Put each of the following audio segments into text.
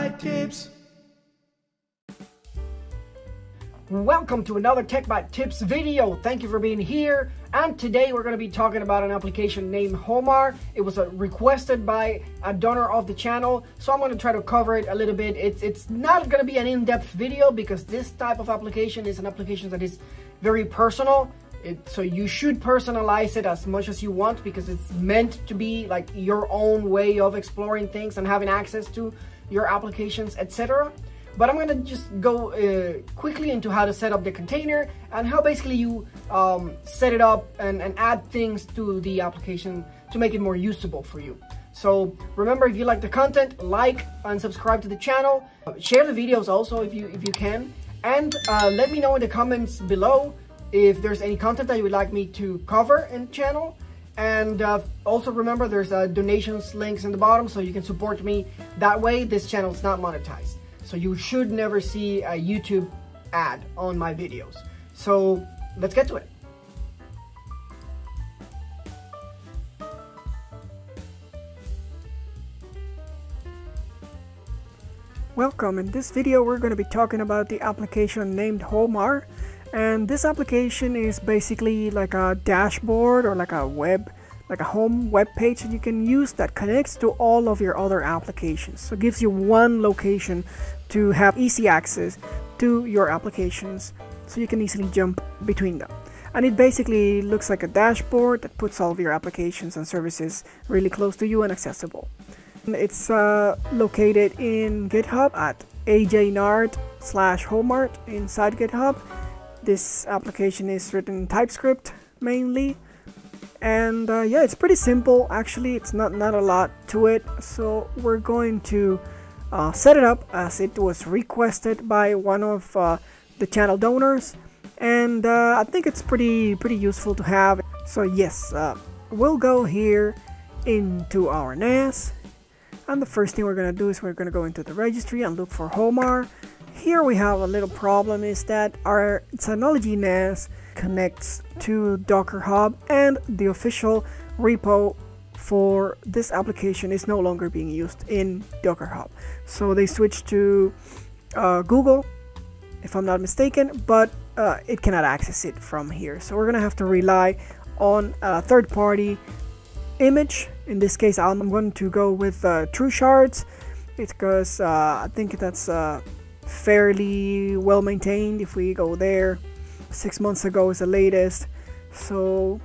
TechBite Tips. Welcome to another TechBite Tips video. Thank you for being here. And today we're going to be talking about an application named Homarr. It was requested by a donor of the channel, so I'm going to try to cover it a little bit. It's not going to be an in-depth video because this type of application is an application that is very personal. So you should personalize it as much as you want because it's meant to be like your own way of exploring things and having access to your applications, etc. But I'm going to just go quickly into how to set up the container and how basically you set it up and add things to the application to make it more usable for you. So remember, if you like the content, like and subscribe to the channel. Share the videos also if you can. And let me know in the comments below if there's any content that you would like me to cover in the channel. And also remember, there's donations links in the bottom so you can support me that way. This channel is not monetized, so you should never see a YouTube ad on my videos. So let's get to it. Welcome. In this video we're going to be talking about the application named Homarr. And this application is basically like a dashboard or like a home web page that you can use that connects to all of your other applications. So it gives you one location to have easy access to your applications so you can easily jump between them. And it basically looks like a dashboard that puts all of your applications and services really close to you and accessible. It's located in GitHub at ajnard/Homarr inside GitHub. This application is written in TypeScript mainly, and yeah, it's pretty simple actually. It's not a lot to it, so we're going to set it up as it was requested by one of the channel donors, and I think it's pretty useful to have. So yes, we'll go here into our NAS, and the first thing we're going to do is we're going to go into the registry and look for Homarr. Here we have a little problem, is that our Synology NAS connects to Docker Hub, and the official repo for this application is no longer being used in Docker Hub. So they switched to Google, if I'm not mistaken, but it cannot access it from here. So we're gonna have to rely on a third-party image. In this case, I'm going to go with TrueShards because I think that's fairly well maintained. If we go there, 6 months ago is the latest, so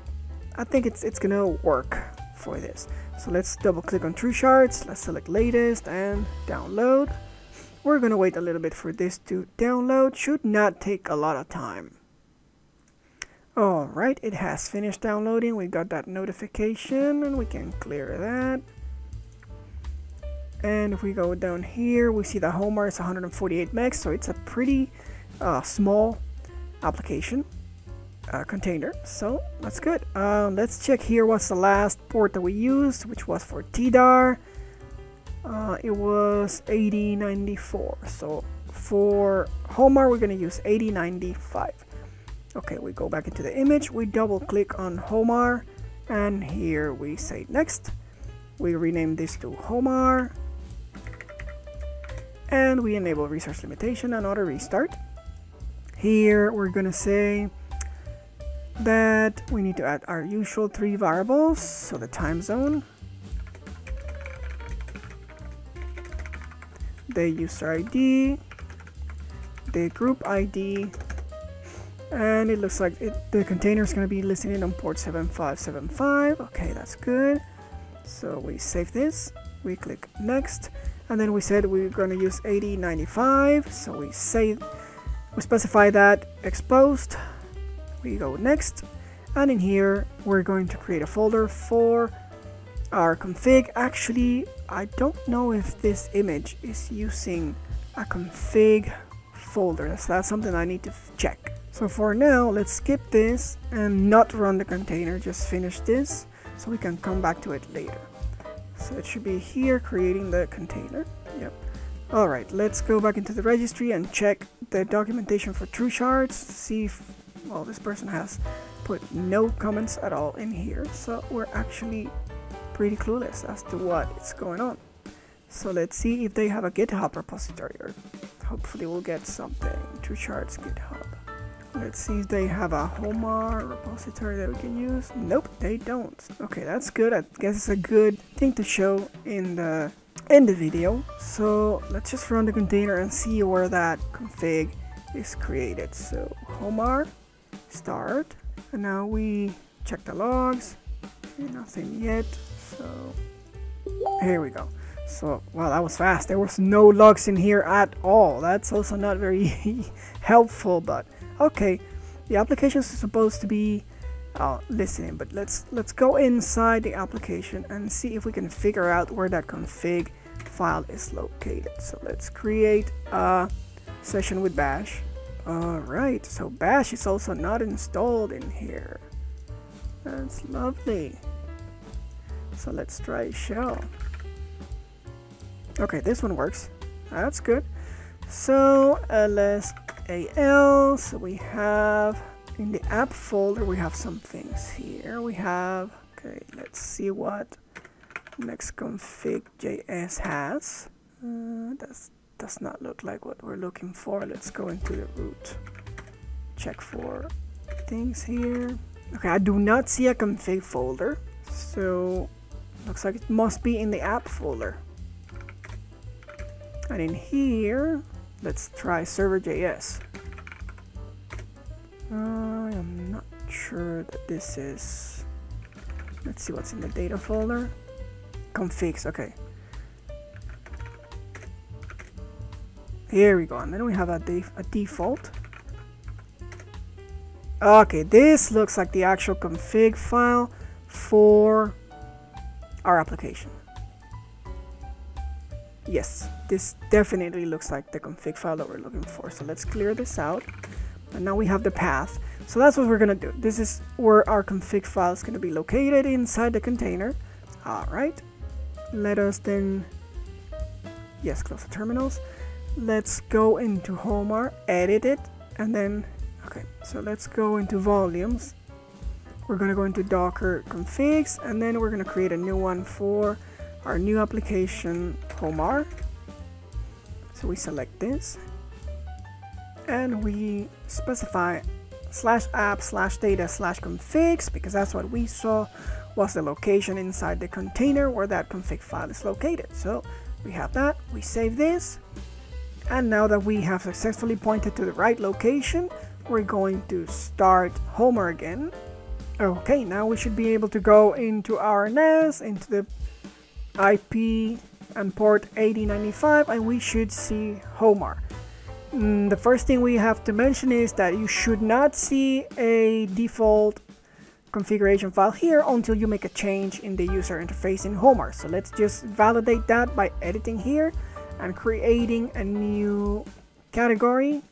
I think it's gonna work for this. So let's double click on TrueShards, let's select latest and download. We're gonna wait a little bit for this to download. Should not take a lot of time. Alright, it has finished downloading. We got that notification and we can clear that. And if we go down here, we see the Homarr is 148 megs, so it's a pretty small application container, so that's good. Let's check here what's the last port that we used, which was for TDAR. It was 8094, so for Homarr we're going to use 8095. Okay, we go back into the image, we double click on Homarr, and here we say next. We rename this to Homarr, and we enable resource limitation and auto restart. Here we're gonna say that we need to add our usual 3 variables, so the time zone, the user ID, the group ID, and it looks like the container is going to be listening on port 7575. Okay, that's good. So we save this, we click next, and then we said we're going to use 8095, so we specify that exposed. We go next, and in here we're going to create a folder for our config. Actually, I don't know if this image is using a config folder. That's something I need to check. So for now, let's skip this and not run the container, just finish this so we can come back to it later. So it should be here creating the container. Yep. Alright, let's go back into the registry and check the documentation for TrueShards, see if, well, this person has put no comments at all in here, so we're actually pretty clueless as to what is going on. So let's see if they have a GitHub repository, or hopefully we'll get something. True Charts GitHub. Let's see if they have a Homarr repository that we can use. Nope, they don't. Okay, that's good. I guess it's a good thing to show in the video. So let's just run the container and see where that config is created. So Homarr, start, and now we check the logs. Okay, nothing yet. So here we go. So wow, that was fast. There was no logs in here at all. That's also not very helpful, but okay. The application is supposed to be listening, but let's go inside the application and see if we can figure out where that config file is located. So let's create a session with bash. Alright, so bash is also not installed in here. That's lovely. So let's try shell. Okay, this one works. That's good. So lsal, so we have in the app folder, we have some things here. We have, okay, let's see what next config.js has. That does not look like what we're looking for. Let's go into the root, check for things here. Okay, I do not see a config folder, so looks like it must be in the app folder. And in here, let's try server.js. I'm not sure that this is. Let's see what's in the data folder. Configs, okay. Here we go, and then we have a default. Okay, this looks like the actual config file for our application. Yes, this definitely looks like the config file that we're looking for. So let's clear this out. And now we have the path. So that's what we're going to do. This is where our config file is going to be located inside the container. All right. Let us then, yes, close the terminals. Let's go into Homarr, edit it, and then, okay, so let's go into volumes. We're going to go into Docker configs, and then we're going to create a new one for our new application, Homarr. So we select this and we specify /app/data/configs, because that's what we saw was the location inside the container where that config file is located. So we have that, we save this, and now that we have successfully pointed to the right location, we're going to start Homarr again. Okay, now we should be able to go into our NAS, into the IP and port 8095, and we should see Homarr. The first thing we have to mention is that you should not see a default configuration file here until you make a change in the user interface in Homarr. So let's just validate that by editing here and creating a new category,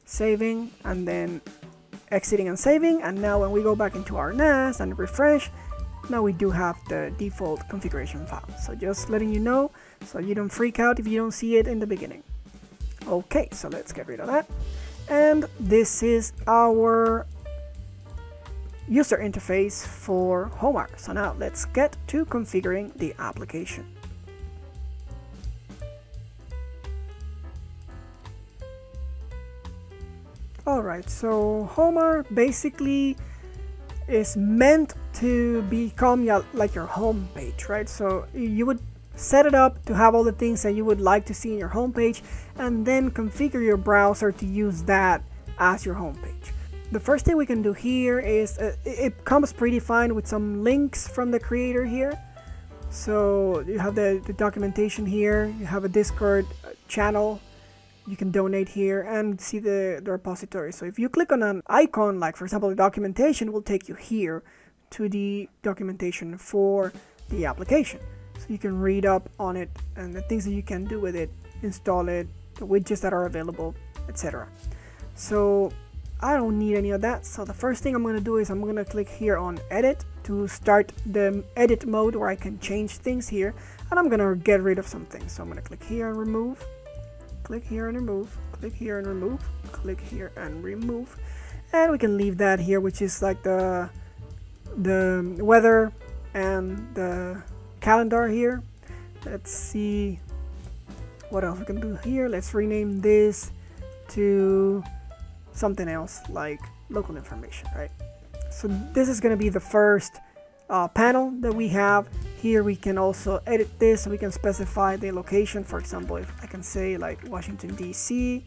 saving, and then exiting and saving. And now when we go back into our NAS and refresh, now we do have the default configuration file. So just letting you know, so you don't freak out if you don't see it in the beginning. Okay, so let's get rid of that. And this is our user interface for Homarr. So now let's get to configuring the application. Alright, so Homarr basically is meant to become like your home page, right? So you would set it up to have all the things that you would like to see in your home page, and then configure your browser to use that as your home page. The first thing we can do here is it comes predefined with some links from the creator here. So you have the documentation here, you have a Discord channel, you can donate here and see the repository. So if you click on an icon, like for example the documentation, will take you here to the documentation for the application. So you can read up on it and the things that you can do with it, install it, the widgets that are available, etc. So I don't need any of that. So the first thing I'm going to do is I'm going to click here on edit to start the edit mode where I can change things here, and I'm going to get rid of some things. So I'm going to click here and remove, click here and remove, click here and remove, click here and remove, and we can leave that here, which is like the weather and the calendar here. Let's see what else we can do here? Let's rename this to something else like local information, right? So this is going to be the first panel that we have. Here we can also edit this, so we can specify the location. For example, if I can say like Washington DC,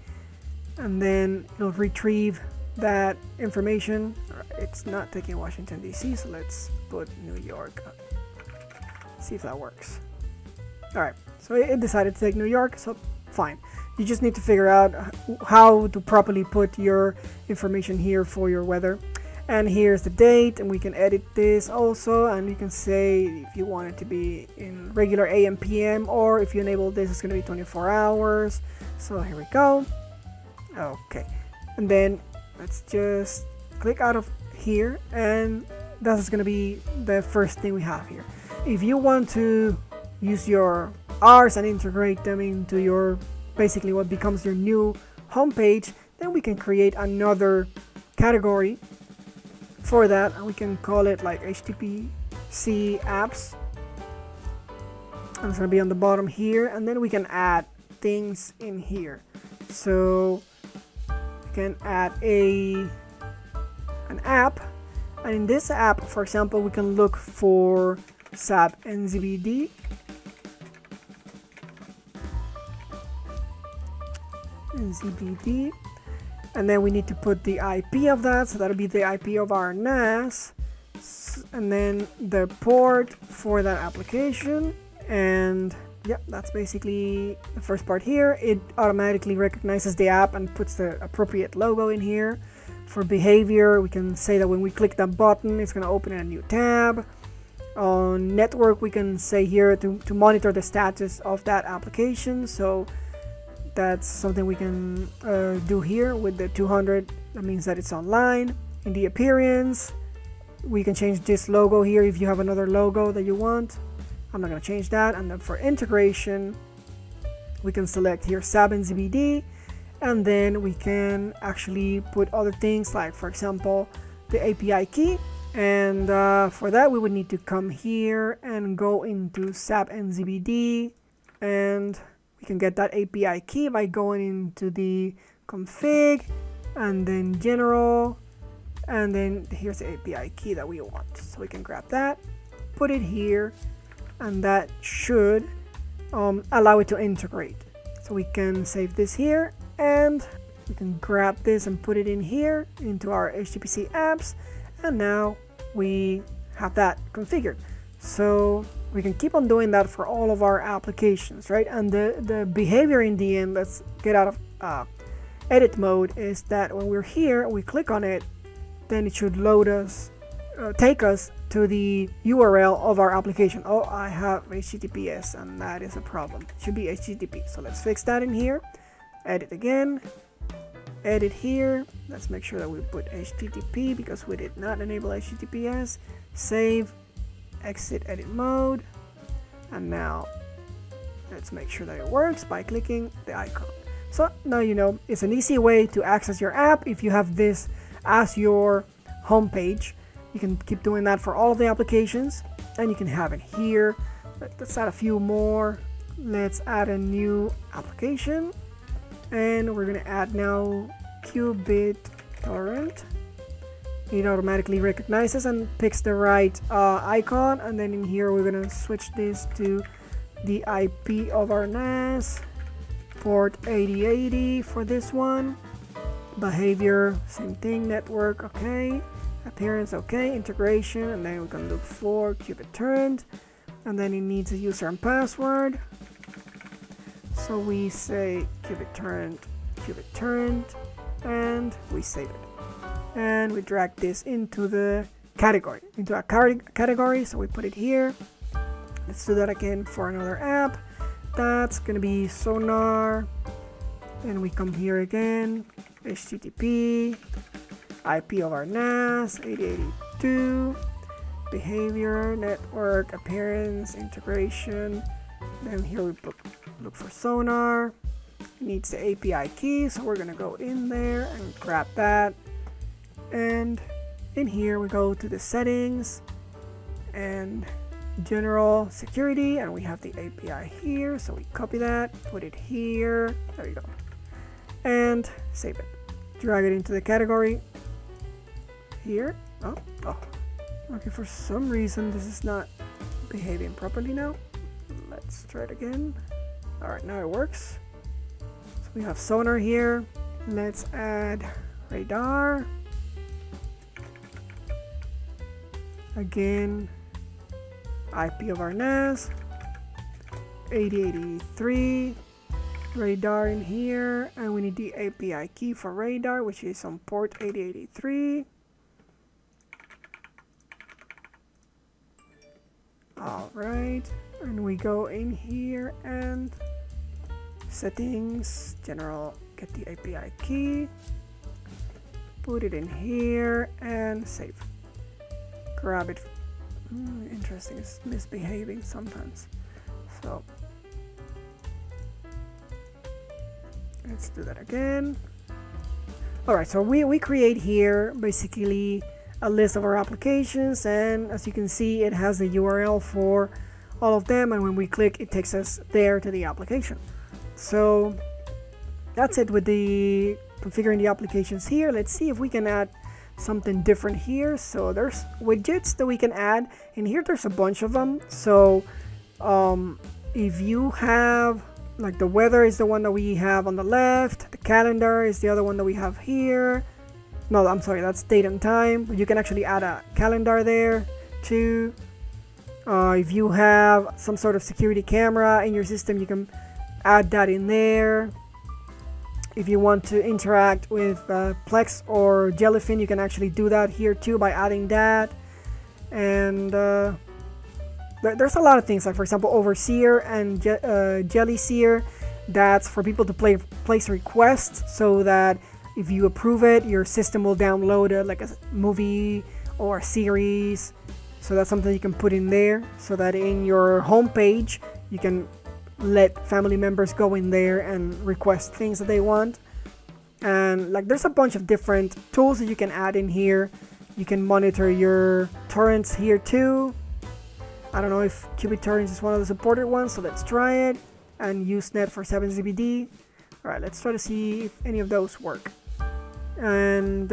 and then it'll retrieve that information. It's not taking Washington DC, so let's put New York. See if that works. Alright, so it decided to take New York, so fine. You just need to figure out how to properly put your information here for your weather. And here's the date, and we can edit this also, and you can say if you want it to be in regular AM PM, or if you enable this, it's going to be 24 hours. So here we go. Okay, and then let's just click out of here, and that's going to be the first thing we have here. If you want to use your R's and integrate them into your basically what becomes your new homepage, then we can create another category for that, and we can call it like HTTPC apps, and it's going to be on the bottom here, and then we can add things in here. So we can add an app, and in this app, for example, we can look for SAP NZBD, and then we need to put the IP of that, so that'll be the IP of our NAS, and then the port for that application. And yeah, that's basically the first part here. It automatically recognizes the app and puts the appropriate logo in here. For behavior, we can say that when we click that button, it's going to open a new tab. On network, we can say here to monitor the status of that application. So that's something we can do here with the 200. That means that it's online. In the appearance, we can change this logo here if you have another logo that you want. I'm not going to change that. And then for integration, we can select here SAP NZBD, and then we can actually put other things like, for example, the API key. And for that, we would need to come here and go into SAP NZBD, and we can get that API key by going into the config and then general, and then here's the API key that we want. So we can grab that, put it here, and that should allow it to integrate. So we can save this here, and we can grab this and put it in here into our HTTPC apps, and now we have that configured. So we can keep on doing that for all of our applications, right? And the behavior in the end, let's get out of edit mode, is that when we're here, we click on it, then it should load us, take us to the URL of our application. Oh, I have HTTPS, and that is a problem. It should be HTTP. So let's fix that in here. Edit again. Edit here. Let's make sure that we put HTTP because we did not enable HTTPS. Save. Exit edit mode, and now let's make sure that it works by clicking the icon. So now you know it's an easy way to access your app. If you have this as your home page, you can keep doing that for all of the applications, and you can have it here. Let's add a few more. Let's add a new application, and we're going to add now qubit torrent. It automatically recognizes and picks the right icon, and then in here we're going to switch this to the IP of our NAS, port 8080 for this one. Behavior, same thing. Network, okay. Appearance, okay. Integration, and then we can look for qubit torrent, and then it needs a user and password. So we say qubit torrent, and we save it. And we drag this into the category, into a category. So we put it here. Let's do that again for another app. That's gonna be Sonar. And we come here again. HTTP, IP of our NAS, 8082, behavior, network, appearance, integration. Then here we look for Sonar. It needs the API key, so we're gonna go in there and grab that. And in here we go to the settings, and general security, and we have the API here, so we copy that, put it here, there you go, and save it. Drag it into the category here. Oh, okay, for some reason this is not behaving properly now. Let's try it again. All right, now it works. So we have sonar here. Let's add radar. Again, IP of our NAS, 8083, radar in here, and we need the API key for radar, which is on port 8083. All right, and we go in here and settings, general, get the API key, put it in here and save. Grab it. Interesting, it's misbehaving sometimes. So let's do that again. Alright, so we create here basically a list of our applications, and as you can see it has the URL for all of them, and when we click it takes us there to the application. So that's it with the configuring the applications here. Let's see if we can add something different here. So there's widgets that we can add in here. There's a bunch of them. So if you have, like, the weather is the one that we have on the left, the calendar is the other one that we have here. No, I'm sorry, that's date and time, but you can actually add a calendar there too. If you have some sort of security camera in your system, you can add that in there. If you want to interact with Plex or Jellyfin, you can actually do that here too by adding that. And there's a lot of things, like for example Overseer and Jellyseer. That's for people to place requests, so that if you approve it, your system will download like a movie or a series. So that's something you can put in there, so that in your home page you can let family members go in there and request things that they want. And like there's a bunch of different tools that you can add in here. You can monitor your torrents here too. I don't know if Qubit Torrents is one of the supported ones, so let's try it. And Usenet for 7ZBD. Alright, let's try to see if any of those work. And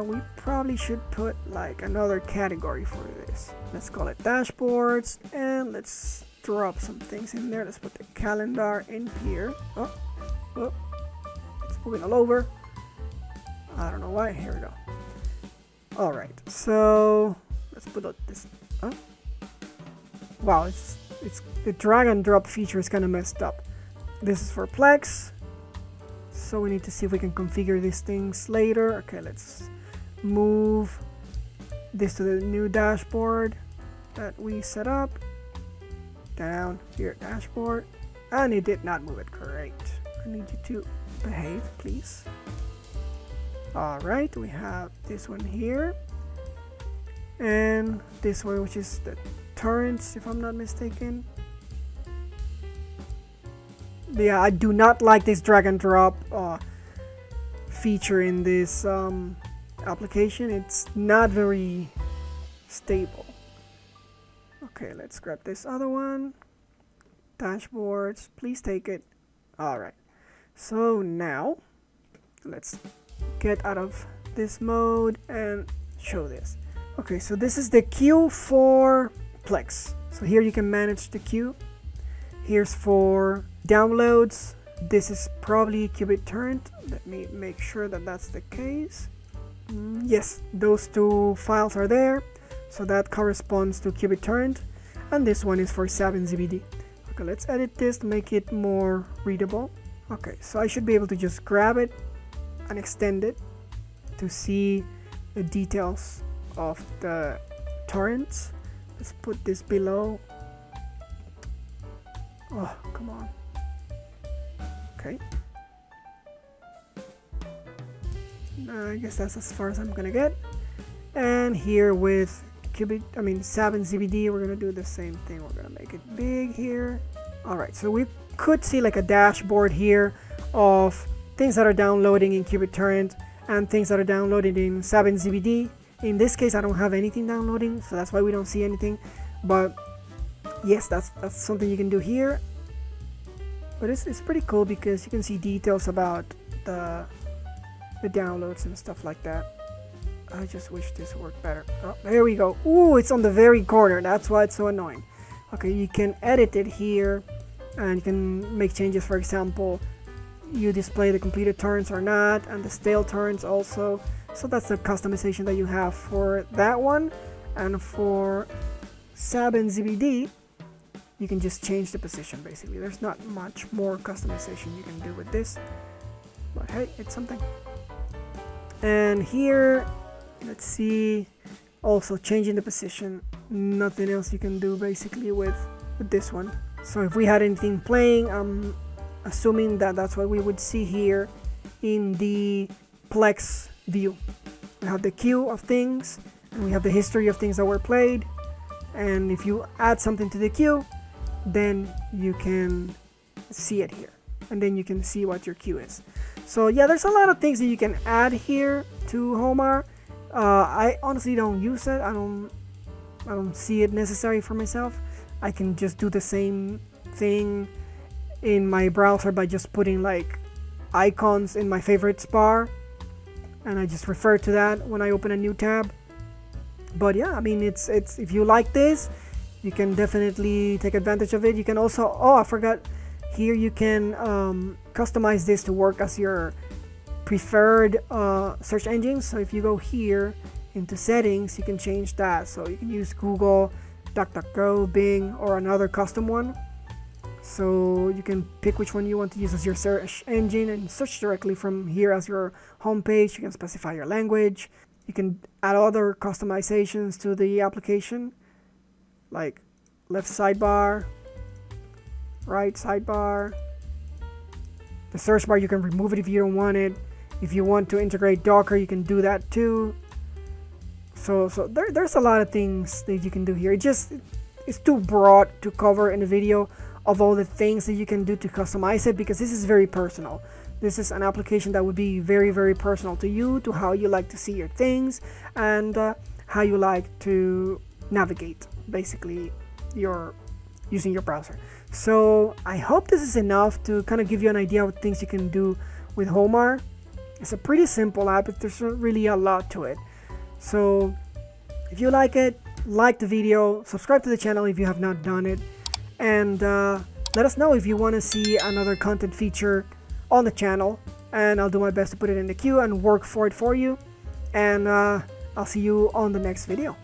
we probably should put like another category for this. Let's call it dashboards, and let's drop some things in there. Let's put the calendar in here. Oh, it's moving all over. I don't know why. Here we go. All right, so let's put this. Oh, wow, it's the drag and drop feature is kind of messed up. This is for Plex, so we need to see if we can configure these things later. Okay, let's move this to the new dashboard that we set up. Down here, dashboard, and it did not move it. Great. I need you to behave, please. All right, we have this one here, and this one, which is the torrents, if I'm not mistaken. Yeah, I do not like this drag and drop feature in this application. It's not very stable. Okay, let's grab this other one. Dashboards, please take it. All right, so now let's get out of this mode and show this. Okay, so this is the queue for Plex. So here you can manage the queue. Here's for downloads. This is probably Qubit Torrent. Let me make sure that that's the case. Yes, those two files are there. So that corresponds to Qubit Torrent. And this one is for 7ZBD. Okay, let's edit this to make it more readable. Okay, so I should be able to just grab it and extend it to see the details of the torrents. Let's put this below. Oh, come on. Okay. I guess that's as far as I'm gonna get. And here with 7ZBD, we're gonna do the same thing. We're gonna make it big here. All right, so we could see like a dashboard here of things that are downloading in Qubit Torrent and things that are downloaded in 7ZBD. In this case, I don't have anything downloading, so that's why we don't see anything. But yes, that's something you can do here. But it's pretty cool because you can see details about the downloads and stuff like that. I just wish this worked better. Oh, there we go. Ooh, it's on the very corner. That's why it's so annoying. Okay, you can edit it here, and you can make changes. For example, you display the completed turns or not, and the stale turns also. So that's the customization that you have for that one. And for SAB and ZBD, you can just change the position basically. There's not much more customization you can do with this, but hey, it's something. And here, let's see, also changing the position. Nothing else you can do basically with this one. So if we had anything playing, I'm assuming that that's what we would see here in the Plex view. We have the queue of things, and we have the history of things that were played. And if you add something to the queue, then you can see it here, and then you can see what your queue is. So yeah, there's a lot of things that you can add here to Homarr. I honestly don't use it. I don't see it necessary for myself. I can just do the same thing in my browser by just putting like icons in my favorites bar, and I just refer to that when I open a new tab. But yeah, I mean, it's if you like this, you can definitely take advantage of it. You can also, oh, I forgot, here you can customize this to work as your preferred search engine. So if you go here into settings, you can change that. So you can use Google, DuckDuckGo, Bing, or another custom one. So you can pick which one you want to use as your search engine and search directly from here as your home page. You can specify your language. You can add other customizations to the application, like left sidebar, right sidebar. The search bar, you can remove it if you don't want it. If you want to integrate Docker, you can do that too. So there's a lot of things that you can do here. It's too broad to cover in a video of all the things that you can do to customize it, because this is very personal. This is an application that would be very, very personal to you, to how you like to see your things, and how you like to navigate basically using your browser. So I hope this is enough to kind of give you an idea of things you can do with Homarr. It's a pretty simple app, but there's not really a lot to it. So if you like it, like the video, subscribe to the channel if you have not done it, and let us know if you want to see another content feature on the channel, and I'll do my best to put it in the queue and work for it for you. And I'll see you on the next video.